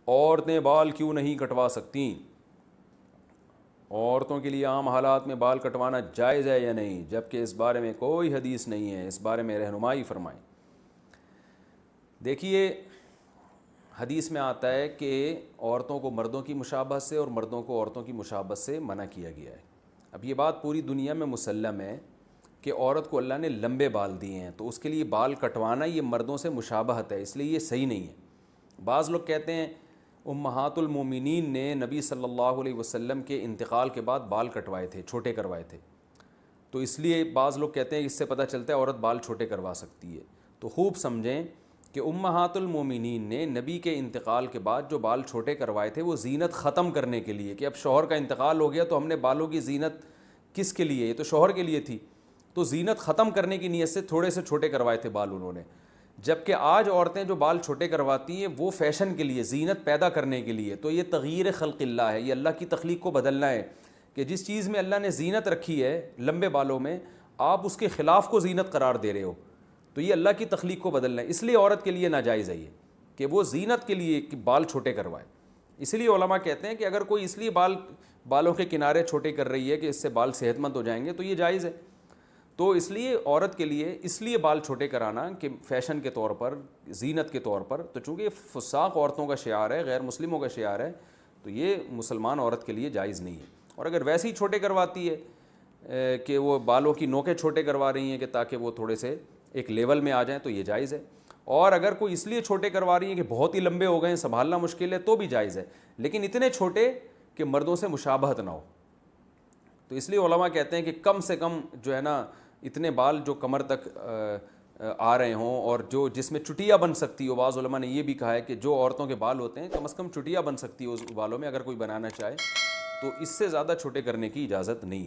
عورتیں بال کیوں نہیں کٹوا سکتیں؟ عورتوں کے لیے عام حالات میں بال کٹوانا جائز ہے یا نہیں، جبکہ اس بارے میں کوئی حدیث نہیں ہے، اس بارے میں رہنمائی فرمائیں۔ دیکھیے حدیث میں آتا ہے کہ عورتوں کو مردوں کی مشابہت سے اور مردوں کو عورتوں کی مشابہت سے منع کیا گیا ہے۔ اب یہ بات پوری دنیا میں مسلم ہے کہ عورت کو اللہ نے لمبے بال دیے ہیں، تو اس کے لیے بال کٹوانا یہ مردوں سے مشابہت ہے، اس لیے یہ صحیح نہیں ہے۔ بعض لوگ کہتے ہیں امہات المومنین نے نبی صلی اللہ علیہ وسلم کے انتقال کے بعد بال کٹوائے تھے، چھوٹے کروائے تھے، تو اس لیے بعض لوگ کہتے ہیں اس سے پتہ چلتا ہے عورت بال چھوٹے کروا سکتی ہے۔ تو خوب سمجھیں کہ امہات المومنین نے نبی کے انتقال کے بعد جو بال چھوٹے کروائے تھے وہ زینت ختم کرنے کے لیے، کہ اب شوہر کا انتقال ہو گیا تو ہم نے بالوں کی زینت کس کے لیے، یہ تو شوہر کے لیے تھی، تو زینت ختم کرنے کی نیت سے تھوڑے سے چھوٹے کروائے تھے بال انہوں نے۔ جبکہ آج عورتیں جو بال چھوٹے کرواتی ہیں وہ فیشن کے لیے، زینت پیدا کرنے کے لیے، تو یہ تغییر خلق اللہ ہے، یہ اللہ کی تخلیق کو بدلنا ہے، کہ جس چیز میں اللہ نے زینت رکھی ہے لمبے بالوں میں، آپ اس کے خلاف کو زینت قرار دے رہے ہو، تو یہ اللہ کی تخلیق کو بدلنا ہے۔ اس لیے عورت کے لیے ناجائز ہے یہ کہ وہ زینت کے لیے کہ بال چھوٹے کروائے۔ اس لیے علماء کہتے ہیں کہ اگر کوئی اس لیے بالوں کے کنارے چھوٹے کر رہی ہے کہ اس سے بال صحت مند ہو جائیں گے تو یہ جائز ہے۔ تو اس لیے عورت کے لیے اس لیے بال چھوٹے کرانا کہ فیشن کے طور پر، زینت کے طور پر، تو چونکہ یہ فساق عورتوں کا شعار ہے، غیر مسلموں کا شعار ہے، تو یہ مسلمان عورت کے لیے جائز نہیں ہے۔ اور اگر ویسے ہی چھوٹے کرواتی ہے کہ وہ بالوں کی نوکیں چھوٹے کروا رہی ہیں کہ تاکہ وہ تھوڑے سے ایک لیول میں آ جائیں تو یہ جائز ہے۔ اور اگر کوئی اس لیے چھوٹے کروا رہی ہیں کہ بہت ہی لمبے ہو گئے ہیں، سنبھالنا مشکل ہے، تو بھی جائز ہے، لیکن اتنے چھوٹے کہ مردوں سے مشابہت نہ ہو۔ تو اس لیے علماء کہتے ہیں کہ کم سے کم جو ہے نا اتنے بال جو کمر تک آ رہے ہوں اور جو جس میں چٹیاں بن سکتی ہو، بعض علماء نے یہ بھی کہا ہے کہ جو عورتوں کے بال ہوتے ہیں کم از کم چٹیاں بن سکتی ہو اس بالوں میں، اگر کوئی بنانا چاہے، تو اس سے زیادہ چھوٹے کرنے کی اجازت نہیں ہے۔